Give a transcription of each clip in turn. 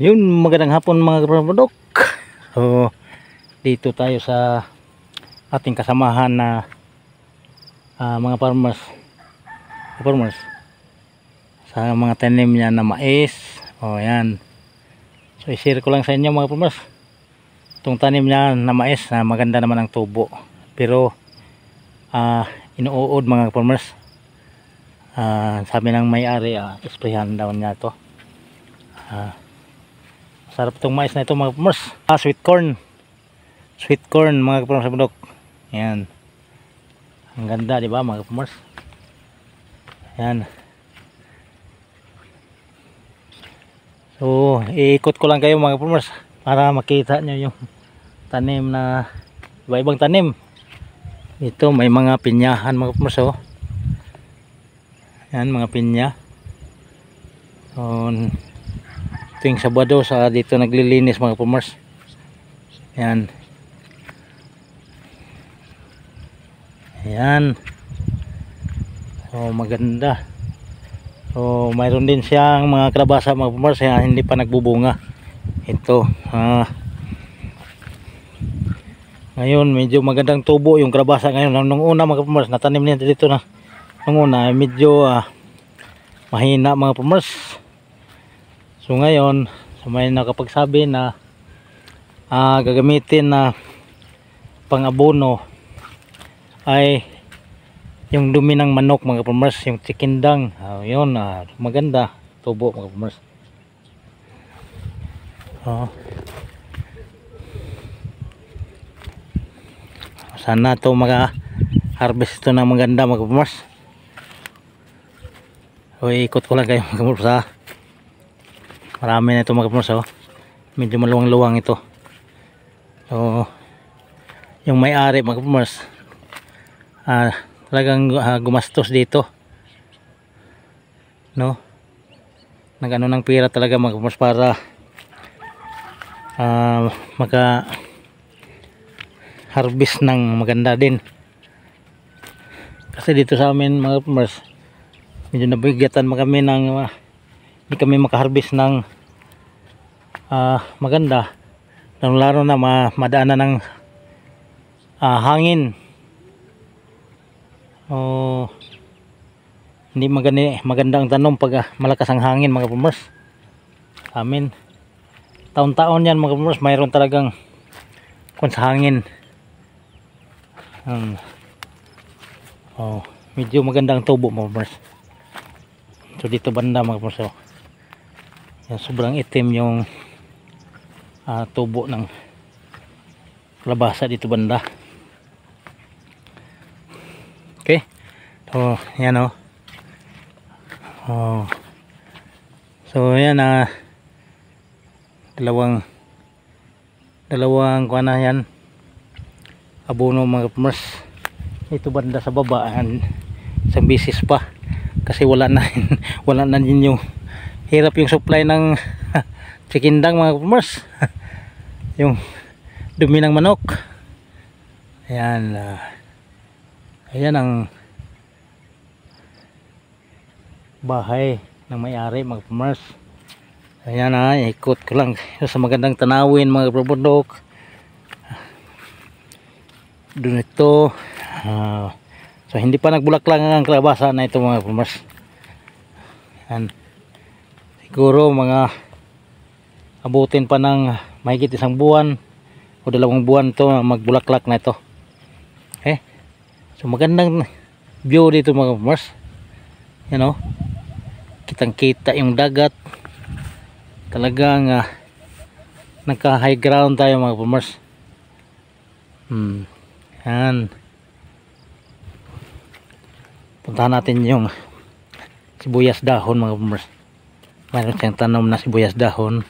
Yun, magandang hapon mga kaprodok. So, dito tayo sa ating kasamahan na mga farmers sa mga tanim niya na mais. O yan. So, i-share ko lang sa inyo mga farmers. Itong tanim niya na mais na maganda naman ang tubo. Pero, inuud mga farmers. Sabi ng may-ari, isprayan daw niya ito. Sarap itong mais na ito mga farmers. Sweet corn mga farmers. Yan. Ang ganda, di ba mga farmers? Yan. So, iikot ko lang kayo mga farmers para makita nyo yung tanim na iba-ibang tanim. Ito may mga pinyahan mga farmers, oh. Yan, mga pinya. Tuwing Sabado sa dito naglilinis mga farmers. Yan. Ayan. So maganda. So mayroon din siyang mga kalabasa mga farmers, hindi pa nagbubunga. Ito. Ngayon medyo magandang tubo yung kalabasa ngayon. Nung una mga farmers, natanim niya dito na. Nung una medyo mahina mga farmers. So ngayon, may nakapagsabi na gagamitin na pang-abono ay yung dumi ng manok mga farmers, yung chikindang. Yun, maganda tubo mga farmers. Sana to maka-harvest ito ng maganda mga farmers. So ikot ko lang kayo mga farmers, marami na ito mga farmers, medyo maluwang-luwang ito. So yung may-ari mga farmers, talagang gumastos dito, no? Nagano ng pera talaga mga farmers para maka harvest ng maganda din. Kasi dito sa amin mga farmers, medyo nabigatan kami ng hindi kami makaharvest ng maganda, lalo na madaanan ng hangin. Hindi magandang tanom pag malakas ang hangin mga farmers. Amin, taon-taon yan mga farmers, mayroon talagang sa hangin. Medyo magandang tubo mga farmers. So dito banda mga farmers, sobrang itim yung tubo ng kalabasa dito banda. Okay, so yan, so yan, dalawang kuha na yan, abono mga farmers. Ito banda sa baba, isang bisis pa kasi wala na wala na din yung hirap yung supply ng chikindang mga farmers. Yung dumi ng manok. Ayan, ayan ang bahay ng may-ari mga farmers. Ayan, ikot ko lang sa magandang tanawin mga kaprodok. Doon ito, so hindi pa nagbulaklak ang kalabasa na ito mga farmers. Ayan, siguro mga abutin pa ng mahigit isang buwan o 2 buwan to magbulaklak na ito. Okay, so magandang view dito mga farmers. Yan, kitang kita yung dagat. Talagang nagka high ground tayo mga farmers. Yan, puntahan natin yung sibuyas dahon mga farmers. Mayroon siyang tanom na sibuyas dahon.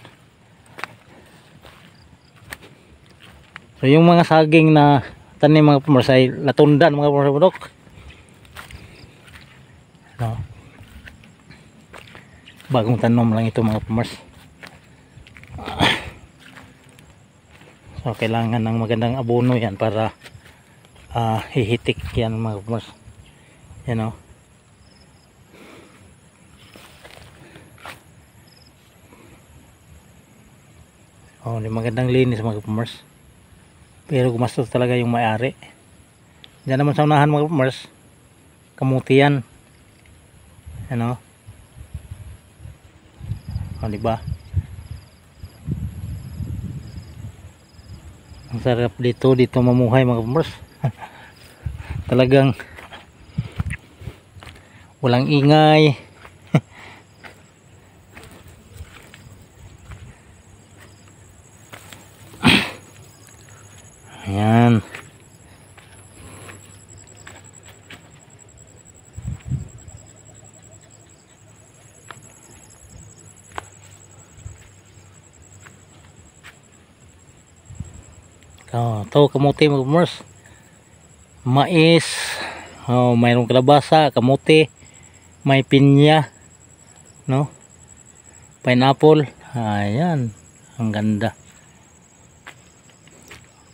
So yung mga saging na tanim mga farmers ay latundan mga farmers. Bagong tanom lang ito mga farmers. So kailangan ng magandang abono yan para hihitik yan mga farmers. Yan, Oh, di magandang linis mga kapamers. Pero gumastos talaga yung may-ari. Diyan naman sa unahan mga kapamers, kamuti yan. Ano? Oh, di ba? Ang sarap dito mamuhay mga kapamers. Talagang walang ingay. Ayan. Oh, to kamuti mga kapamers. Mais. Oh, mayroong kalabasa, kamuti, may pinya, no? Pineapple. Ayan. Ang ganda.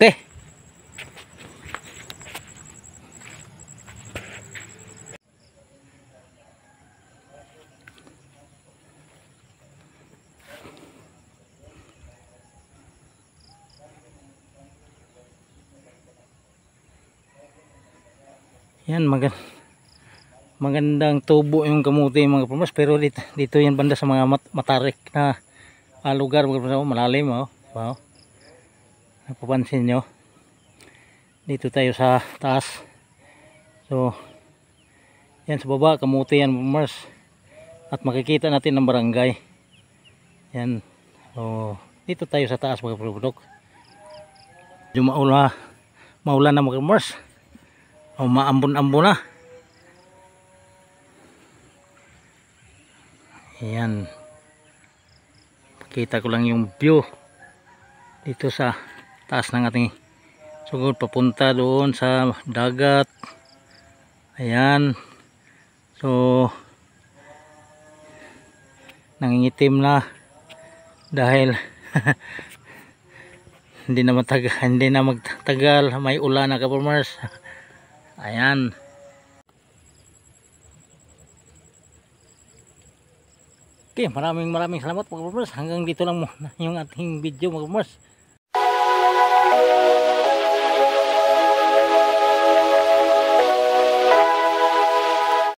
Okay. Yan, magandang tubo yung kamuti mga kapamers, pero dito yan banda sa mga matarik na lugar mga kapamers, malalim oh. Wow. Napapansin nyo, dito tayo sa taas. So yan sa baba kamuti yan mga kapamers, at makikita natin ang barangay yan. So dito tayo sa taas mga kapamers. Maulan na mga kapamers. O maambon-ambon na. Ayan. Pakita ko lang yung view dito sa taas ng ating sugod papunta doon sa dagat. Ayan. So nangingitim na dahil hindi na magtagal, may ulan na kapamers. Ayan. Okay, maraming salamat mga kapamers. Hanggang dito lang muna yung ating video mga kapamers.